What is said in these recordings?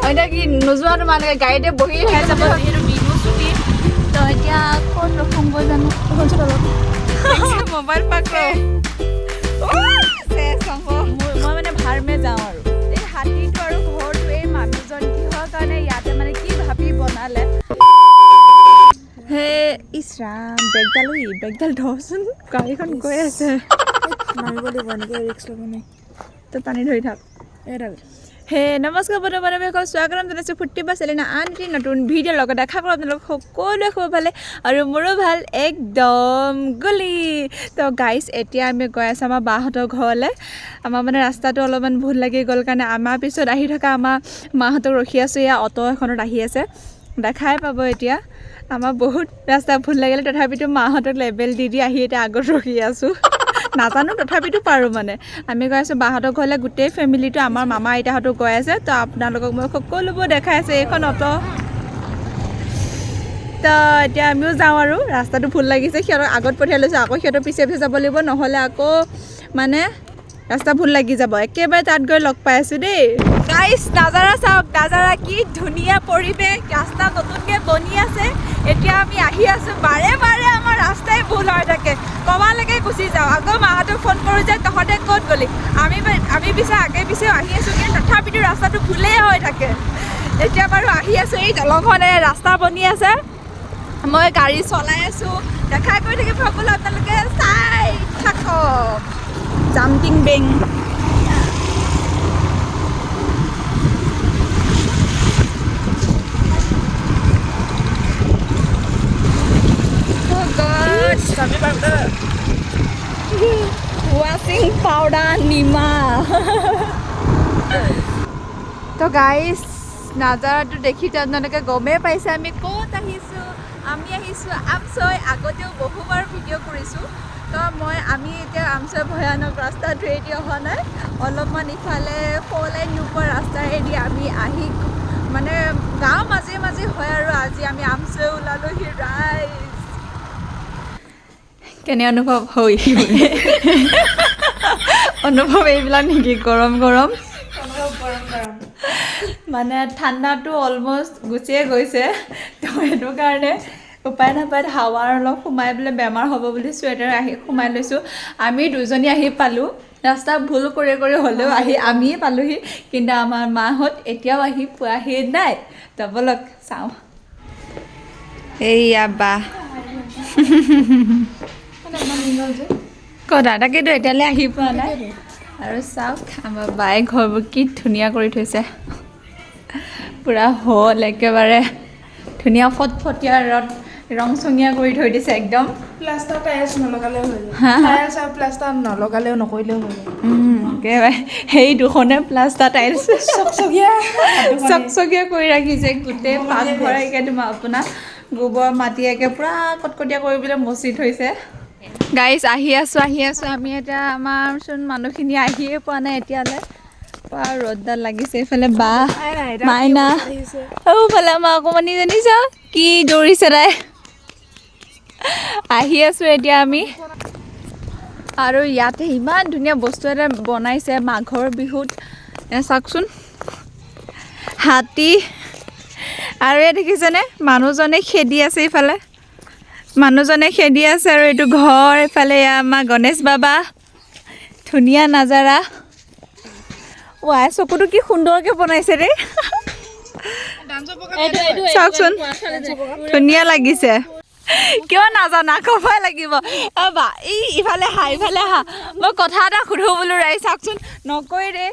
এতিয়া কি নোযোৱা তোমালোকে গাড়ীতে বহি খাই যাব যিহেতু বিহু ছুটি তো এতিয়া ক'ত ৰখোংগৈ জানো মোবাইল পাকে মই মানে ভাৰমে যাওঁ আৰু এই হাতীটো আৰু ঘৰটো এই মানুহজন কিহৰ কাৰণে ইয়াতে মানে কি ভাবি বনালে হে ইছৰাম বেগডাল ধৰচোন গাড়ীখন গৈ আছে নামিব লাগিব এনেকৈ ৰিক্স ল'ব নাই তো টানি ধৰি থাক এডাল হে নমস্কাৰ বন্ধুবান্ধৱীসকল স্বাগতম জনাইছোঁ ফুৰ্তিবা চেলিনা আন এটি নতুন ভিডিঅ'ৰ লগত আশা কৰোঁ আপোনালোক সকলোৱে খুব ভালে আৰু মোৰো ভাল একদম গুলি তো গাইজ এতিয়া আমি গৈ আছোঁ আমাৰ বাহঁতৰ ঘৰলৈ আমাৰ মানে ৰাস্তাটো অলপমান ভুল লাগি গ'ল কাৰণে আমাৰ পিছত আহি থকা আমাৰ মাহঁতক ৰখি আছোঁ এয়া অটো এখনত আহি আছে দেখাই পাব এতিয়া আমাৰ বহুত ৰাস্তা ভুল লাগিলে তথাপিতো মাহঁতক লেবেল দি আহি এতিয়া আগত ৰখি আছোঁ নাজানো তথাপিতো পাৰোঁ মানে আমি গৈ আছোঁ বাহঁতৰ ঘৰলৈ গোটেই ফেমিলিটো আমাৰ মামা আইতাহঁতো গৈ আছে তো আপোনালোকক মই সকলোবোৰ দেখাই আছোঁ এইখন অটো তো এতিয়া আমিও যাওঁ আৰু ৰাস্তাটো ভুল লাগিছে সিহঁতক আগত পঠিয়াই লৈছোঁ আকৌ সিহঁতৰ পিছে পিছে যাব লাগিব নহ'লে আকৌ মানে ৰাস্তা ভুল লাগি যাব একেবাৰে তাত গৈ লগ পাই আছোঁ দেই গাইজ নাজাৰা চাওক নাজাৰা কি ধুনীয়া পৰিৱেশ ৰাস্তা নতুনকৈ বনি আছে এতিয়া আমি আহি আছোঁ বাৰে বাৰে আমাৰ ৰাস্তাই ভুল হৈ থাকে কমালৈকে গুচি যাওঁ আকৌ মাহঁতক ফোন কৰোঁ যে তহঁতে ক'ত গ'লি আমি পিছে আগে পিছেও আহি আছোঁ কিন্তু তথাপিতো ৰাস্তাটো ভুলেই হৈ থাকে এতিয়া বাৰু আহি আছোঁ এই দলংখনে ৰাস্তা বনি আছে মই গাড়ী চলাই আছোঁ দেখাই কৰি থাকিব সকলো আপোনালোকে চাই থাকক জাম্পিং বেং ৱাশ্বিং পাউডাৰ নিমা তো গাইজ নাজাৰাটো দেখি আপোনালোকে গমেই পাইছে আমি ক'ত আহিছোঁ আমি আহিছোঁ আমচৈ আগতেও বহুবাৰ ভিডিঅ' কৰিছোঁ তো আমি এতিয়া আমচৈ ভয়ানক ৰাস্তাটোৱেদি অহা নাই অলপমান ইফালে 4 লাইন নোপোৱা ৰাস্তাৰেদি আমি আহি মানে গাঁও মাজে মাজে হয় আৰু আজি আমি আমচৈ ওলালোহি ৰাইজ কেনে অনুভৱ হৈ অনুভৱ এইবিলাক নেকি গৰম মানে ঠাণ্ডাটো অলমষ্ট গুচিয়ে গৈছে তো সেইটো কাৰণে উপায় নাপায় হাৱাৰ অলপ সোমাই পেলাই বেমাৰ হ'ব বুলি চুৱেটাৰ সোমাই লৈছোঁ আমি দুজনী আহি পালোঁ ৰাস্তা ভুল কৰি হ'লেও আমিয়ে পালোঁহি কিন্তু আমাৰ মাহঁত এতিয়াও আহি পোৱাহি নাই তো ব'লক চাওঁ এইয়া বা ক'তা তাকেতো এতিয়ালৈ আহি পোৱা নাই আৰু চাওক আমাৰ বায়ে ঘৰবোৰ কি ধুনীয়া কৰি থৈছে পূৰা হ'ল একেবাৰে ধুনীয়া ফটফটীয়া ৰং চঙীয়া কৰি থৈ দিছে একদম প্লাষ্টাৰ টাইলছ নলগালেও হৈ যায় টাইলছ আৰু প্লাষ্টাৰ নলগালেও নকৰিলেও হৈ যায় একেবাৰে সেই দুখনে প্লাষ্টাৰ টাইলছ চকচকীয়া কৰি ৰাখিছে গোটেই পাকঘৰ একে তোমাৰ আপোনাৰ গোবৰ মাটি একে পূৰা কটকটীয়া কৰি পেলাই মচি থৈছে গাইজ আহি আছোঁ আমি এতিয়া আমাৰচোন মানুহখিনি আহিয়ে পোৱা নাই এতিয়ালৈ পুৰা ৰ'দডাল লাগিছে এইফালে বা মাইনা ফালে আমাৰ অকণমানিজনী চাওঁ কি দৌৰিছে তাই আহি আছোঁ এতিয়া আমি আৰু ইয়াতে ইমান ধুনীয়া বস্তু এটা বনাইছে মাঘৰ বিহুত চাওকচোন হাতী আৰু এই দেখিছেনে মানুহজনে খেদি আছে ইফালে আৰু এইটো ঘৰ এইফালে আমাৰ গণেশ বাবা ধুনীয়া নাজাৰা ৱাই চকুটো কি সুন্দৰকৈ বনাইছে দেই চাওকচোন ধুনীয়া লাগিছে কিয় নাজানা ক'বই লাগিব বা ইফালে হা মই কথা এটা সুধো বোলো ৰাইজ চাওকচোন নকয় দেই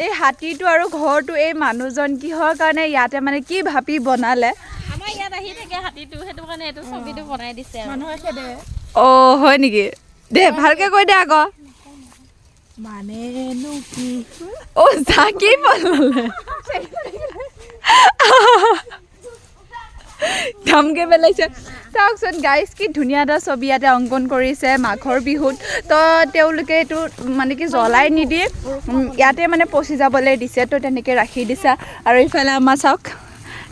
এই হাতীটো আৰু ঘৰটো এই মানুহজন কিহৰ কাৰণে ইয়াতে মানে কি ভাবি বনালে আমাৰ ইয়াত আহি থাকে হাতীটো সেইটো কাৰণে এইটো ছবিটো বনাই দিছে মানুহে খেদে অ' হয় নেকি দে ভালকৈ কৈ দে আকৌ মানেনো কি অ' জাকি বনালে ধমকে পেলাইছে চাওকচোন গাইজ কি ধুনীয়া এটা ছবি ইয়াতে অংকন কৰিছে মাঘৰ বিহুত তো তেওঁলোকে এইটো মানে কি জ্বলাই নিদি ইয়াতে মানে পচি যাবলৈ দিছে তো তেনেকৈ ৰাখি দিছে আৰু ইফালে আমাৰ চাওক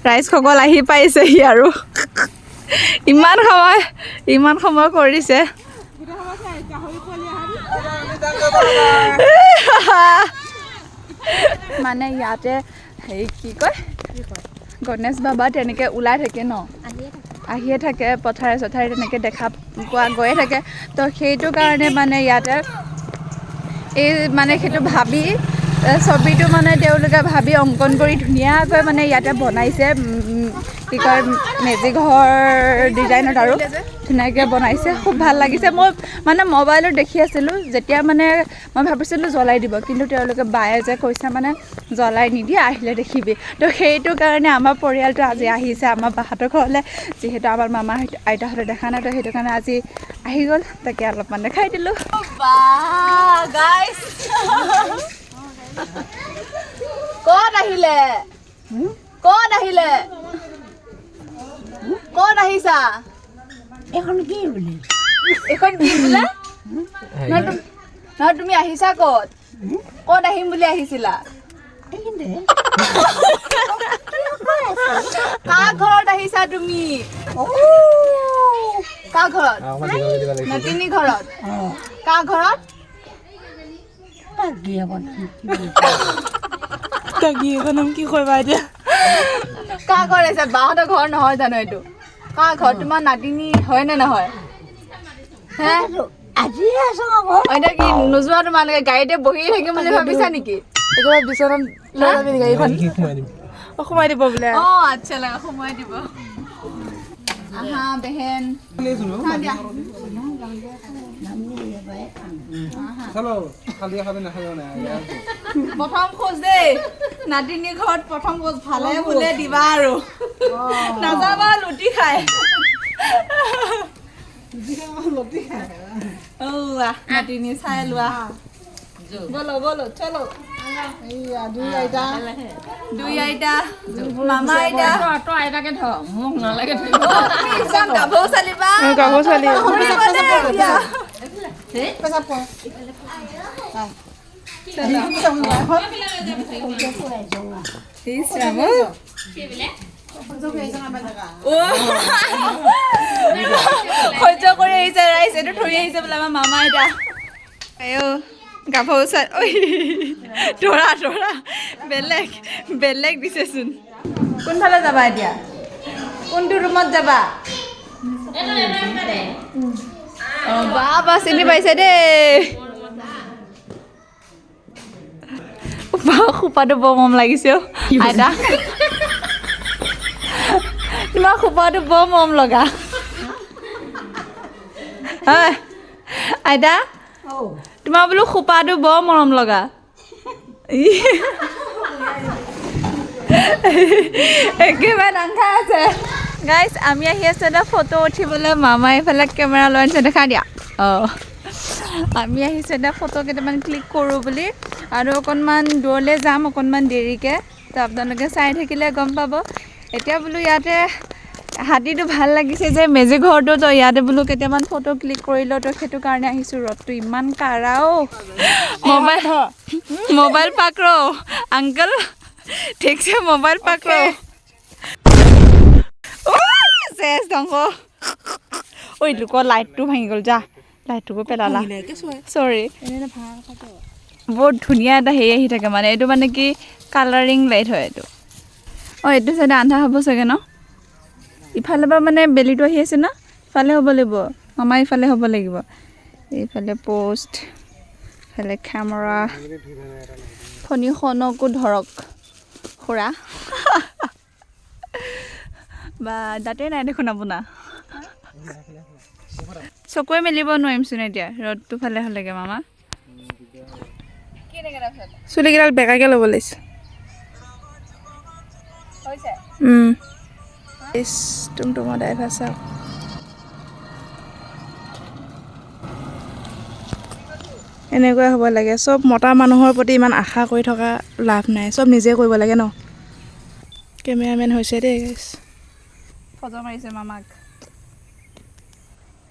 ৰাইজসকল আহি পাইছেহি আৰু ইমান সময় কৰিছে মানে ইয়াতে হেৰি কি কয় গণেশ বাবা তেনেকৈ ওলাই থাকে ন আহিয়ে থাকে পথাৰে চথাৰে তেনেকৈ দেখা পোৱা গৈয়ে থাকে তো সেইটো কাৰণে মানে ইয়াতে এই মানে সেইটো ভাবি ছবিটো মানে তেওঁলোকে ভাবি অংকন কৰি ধুনীয়াকৈ মানে ইয়াতে বনাইছে কি কয় মেজি ঘৰ ডিজাইনত আৰু ধুনীয়াকৈ বনাইছে খুব ভাল লাগিছে মই মানে মোবাইলত দেখি আছিলোঁ যেতিয়া মানে মই ভাবিছিলোঁ জ্বলাই দিব কিন্তু তেওঁলোকে বায়ে যে কৈছে মানে জ্বলাই নিদিয়ে আহিলে দেখিবি তো সেইটো কাৰণে আমাৰ পৰিয়ালটো আজি আহিছে আমাৰ বাহঁতৰ ঘৰলৈ যিহেতু আমাৰ মামা আইতাহঁতে দেখা নাই তো সেইটো কাৰণে আজি আহি গ'ল তাকে অলপমান দেখাই দিলোঁ ক'ত আহিলে ক'ত আহিলে ক'ত আহিছা এখন কি বোলে এখন কি বোলে নহয় তুমি আহিছা ক'ত ক'ত আহিম বুলি আহিছিলা কাৰ ঘৰত আহিছা তুমি কাৰ ঘৰত নাতিনী ঘৰত কাৰ ঘৰত কি কৰিবা এতিয়া কাৰ ঘৰ আহিছে বাহঁতৰ ঘৰ নহয় জানো এইটো কাৰ ঘৰ তোমাৰ নাতিনী হয় নে নহয় হে আজি আছো আকৌ এতিয়া কি নোযোৱা তোমালোকে গাড়ীতে বহিয়ে থাকিম বুলি ভাবিছা নেকি একেবাৰে বিচনাত লৈ যাবি নেকি গাড়ীখন সোমাই দিব বোলে অঁ আচ্ছা লাগা সোমাই দিব আহা বেহেন প্ৰথম খোজ দেই নাতিনী ঘৰত প্ৰথম খোজ ভালে বোলে দিবা আৰু নাযাবা লুটি খাই নাতিনী চাই লোৱা বলো বলো চলো দুই আইতা মামা আইতা তই আইতাকে ধৰ মোক নালাগে গাভৰু চালিবা গাভৰু ছোৱালী সহ্য কৰি আহিছে ৰাইজ এইটো ধৰি আহিছে বোলে আমাৰ মামা আইতা গাভৰু ছোৱালী দৰা দৰা বেলেগ বেলেগ দিছেচোন কোনফালে যাবা এতিয়া কোনটো ৰুমত যাবা বা চিনি পাইছে দেই খোপাটো বৰ মৰম লাগিছে আইতা তোমাৰ খোপাটো বৰ মৰম লগা আইতা তোমাৰ বোলো খোপাটো বৰ মৰম লগা একেবাৰে নাংখা আছে গাইজ আমি আহি আছোঁ এটা ফটো উঠিবলৈ মামাই এইফালে কেমেৰা লৈ আনিছে দেখা দিয়া অঁ আমি আহিছোঁ এটা ফটো কেইটামান ক্লিক কৰোঁ বুলি আৰু অকণমান দূৰলৈ যাম অকণমান দেৰিকৈ তো আপোনালোকে চাই থাকিলে গম পাব এতিয়া বোলো ইয়াতে হাতীটো ভাল লাগিছে যে মেজি ঘৰটো তো ইয়াতে বোলো কেইটামান ফটো ক্লিক কৰিলোঁ তো সেইটো কাৰণে আহিছোঁ ৰ'দটো ইমান কাঢ়াও মোবাইল পাকৰো আংকল ঠিকছে মোবাইল পাকৰো চেছ ধ্বংস ঐ লোকৰ লাইটটো ভাঙি গ'ল যা লাইটটোকো পেলালা চৰি বহুত ধুনীয়া এটা হেৰি আহি থাকে মানে এইটো মানে কি কালাৰিং লাইট হয় এইটো অঁ এইটো চাইডে আন্ধা হ'ব চাগে ন ইফালে পৰা মানে বেলিটো আহি আছে ন ইফালে হ'ব লাগিব আমাৰ ইফালে হ'ব লাগিব এইফালে পোষ্ট ইফালে কেমেৰা ফণীখনকো ধৰক খুৰা বা দাঁতেই নাই দেখোন আপোনাৰ চকুৱে মেলিব নোৱাৰিমচোন এতিয়া ৰ'দটো ফালে হ'লেগে মামা চুলিকেইডাল বেকাকৈ ল'ব লাগিছে টুমটুমৰ ড্ৰাইভাৰ চাওক এনেকুৱাই হ'ব লাগে চব মতা মানুহৰ প্ৰতি ইমান আশা কৰি থকা লাভ নাই চব নিজে কৰিব লাগে ন কেমেৰামেন হৈছে দেই গাইছ ফটো মাৰিছে মামাক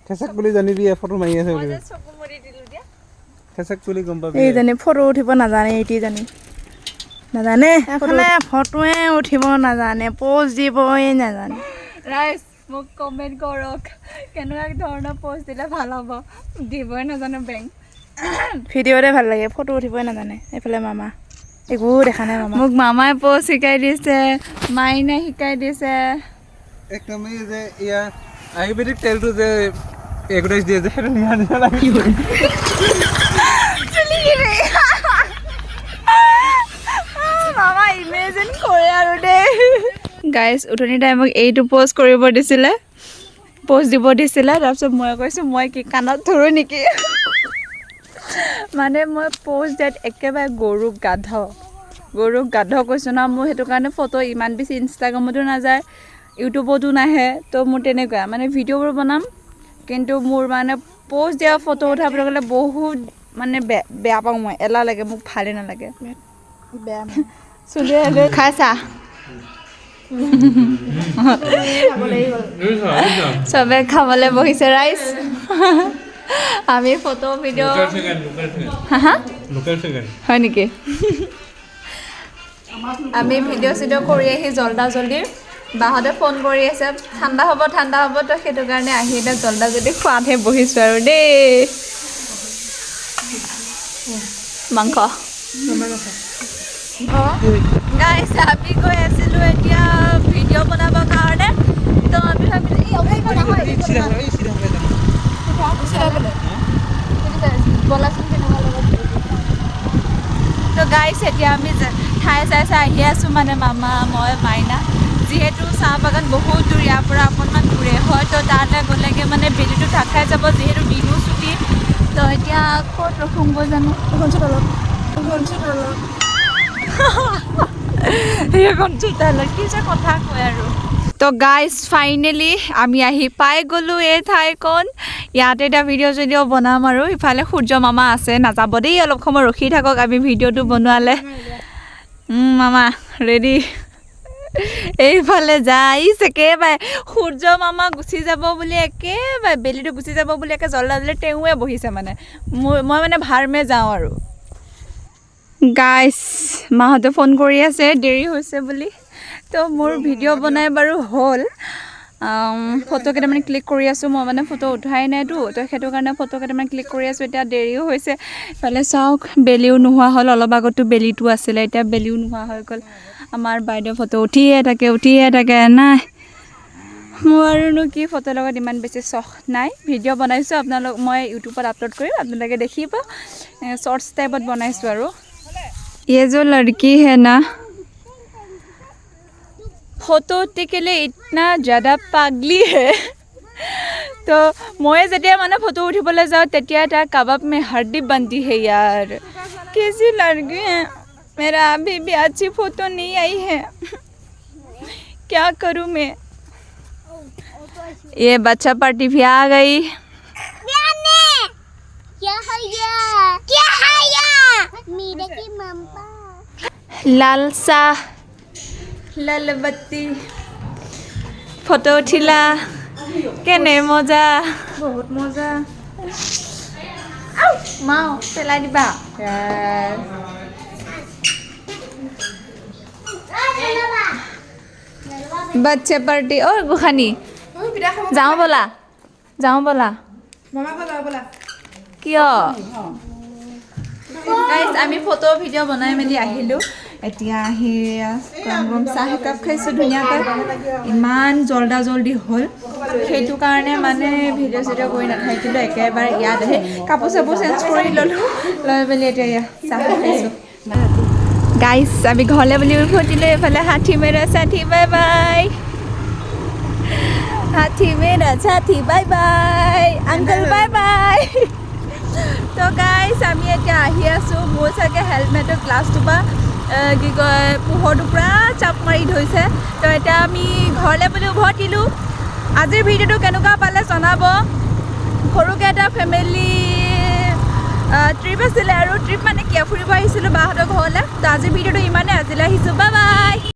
ঠেচক বুলি জানিবি ফটো মাৰি আছে বুলি ঠেচক বুলি গম পাবি এইজনী ফটো উঠিব নাজানে এইটিজনী নাজানে এফালে ফটোৱে উঠিব নাজানে প'জ দিবই নাজানে ৰাইজ মোক কমেণ্ট কৰক কেনেকুৱা ধৰণৰ প'ষ্ট দিলে ভাল হ'ব দিবই নাজানো বেংক ভিডিঅ'তে ভাল লাগে ফটো উঠিবই নাজানে এইফালে মামা একো দেখা নাই মামা মোক মামাই প'জ শিকাই দিছে মাইনে শিকাই দিছে একদম এই যে ইয়াৰ আয়ুৰ্বেদিক তেলটো যে এডভাৰটাইজ দিয়ে যে সেইটো নিয়া নিচিনা লাগে মামা ইমেজিন কৰে আৰু দেই গাইজ উঠনি টাইমক এইটো প'জ কৰিব দিছিলে প'জ দিব দিছিলে তাৰপিছত মই কৈছোঁ মই কি কাণত ধৰোঁ নেকি মানে মই প'জ দিয়াত একেবাৰে গৰুক গাধ কৈছোঁ ন মোৰ সেইটো কাৰণে ফটো ইমান বেছি ইনষ্টাগ্ৰামতো নাযায় ইউটিউবতো নাহে তো মোৰ তেনেকুৱা মানে ভিডিঅ'বোৰ বনাম কিন্তু মোৰ মানে প'জ দিয়া ফটো উঠাবলৈ গ'লে বহুত মানে বেয়া পাওঁ মই এলাহ লাগে মোক ভালেই নালাগে বেয়া চুলিয়ে খাইছা চবে খাবলৈ বহিছে ৰাইচ আমি ফটো ভিডিঅ' হা হয় নেকি আমি ভিডিঅ' চিডিঅ' কৰি আহি জল্দি বাহঁতে ফোন কৰি আছে ঠাণ্ডা হ'ব তো সেইটো কাৰণে আহি এতিয়া জল্দি খোৱাতহে বহিছোঁ আৰু দেই মাংস গাইছ আমি গৈ আছিলোঁ এতিয়া ভিডিঅ' বনাবৰ কাৰণে তো আমি তো গাইছ এতিয়া আমি ঠাই চাই আহি আছোঁ মানে মামা মই মাইনা যিহেতু চাহ বাগান বহুত দূৰ ইয়াৰ পৰা অকণমান দূৰে হয় তো তালৈ গ'লেগৈ মানে বেলিটো ঢাক খাই যাব যিহেতু দিনো ছুটি তো এতিয়া ক'ত ৰখোঁগৈ জানো কি যে কথা কয় আৰু তো গাইজ ফাইনেলি আমি আহি পাই গ'লোঁ এই ঠাইকণ ইয়াতে এতিয়া ভিডিঅ' বনাম আৰু ইফালে সূৰ্য মামা আছে নাযাব দেই অলপ সময় ৰখি থাকক আমি ভিডিঅ'টো বনোৱালে মামা ৰেডি এইফালে যাইছে একেবাৰে সূৰ্য মামা গুচি যাব বুলি একেবাৰে বেলিটো গুচি যাব বুলি একে জল্দি তেওঁৱে বহিছে মানে মই মানে ভাৰমে যাওঁ আৰু গাইছ মাহঁতে ফোন কৰি আছে দেৰি হৈছে বুলি তো মোৰ ভিডিঅ' বনাই বাৰু হ'ল ফটো কেইটামান ক্লিক কৰি আছোঁ মই মানে ফটো উঠাই নাইতো তো সেইটো কাৰণে ফটো কেইটামান ক্লিক কৰি আছোঁ এতিয়া দেৰিও হৈছে ইফালে চাওক বেলিও নোহোৱা হ'ল অলপ আগতো বেলিটো আছিলে এতিয়া বেলিও নোহোৱা হৈ গ'ল আমাৰ বাইদেউ ফটো উঠিয়ে থাকে নাই মোৰ আৰুনো কি ফটোৰ লগত ইমান বেছি চখ নাই ভিডিঅ' বনাইছোঁ মই ইউটিউবত আপলোড কৰিম আপোনালোকে দেখিব শ্বৰ্টছ টাইপত বনাইছোঁ আৰু ये जो लड़की है ना फोटो उठने के लिए इतना ज़्यादा पागली है तो मैं जब मैंने फोटो उठिबले जाऊँ तेतिया तार कबाब में हड्डी बनती है यार कैसी लड़की है मेरा अभी भी अच्छी फोटो नहीं आई है क्या करूँ मैं ये बच्चा पार्टी भी आ गई मेरे की मम्मा लाल सा लाल बत्ती फोटो उठिला केने मजा বহুত মজা माओ पेलाई दिबा बच्चे पार्टी और गुखानी जाओ बोला মামা বলা কিয় গাইজ আমি ফটো ভিডিঅ' বনাই মেলি আহিলোঁ এতিয়া আহি গৰম চাহ একাপ খাইছোঁ ধুনীয়াকৈ ইমান জল্দি হ'ল সেইটো কাৰণে মানে ভিডিঅ' চিডিঅ' কৰি নাথাকিলোঁ একেবাৰে ইয়াত আহি কাপোৰ চাপোৰ চেঞ্জ কৰি ল'লোঁ লৈ মেলি এতিয়া চাহ খাইছোঁ গাইজ আমি ঘৰলৈ বুলি উভতিলোঁ এইফালে হাতী মেৰা সাথী bye bye Haathi Mera Saathi bye bye uncle bye bye तो गाइस আমি এতিয়া আহি আছোঁ মোৰ চাগে হেলমেটৰ গ্লাছটো বা কি কয় পোহৰটো পূৰা চাপ মাৰি ধৰিছে তো এতিয়া আমি ঘৰলৈ বুলি উভতিলোঁ আজিৰ ভিডিঅ'টো কেনেকুৱা পালে জনাব সৰুকৈ এটা ফেমিলি ট্ৰিপ আছিলে আৰু ট্ৰিপ মানে কি ফুৰিব আহিছিলোঁ বাহঁতৰ ঘৰলৈ তো আজিৰ ভিডিঅ'টো ইমানে আজিলৈ আহিছোঁ বাই বাই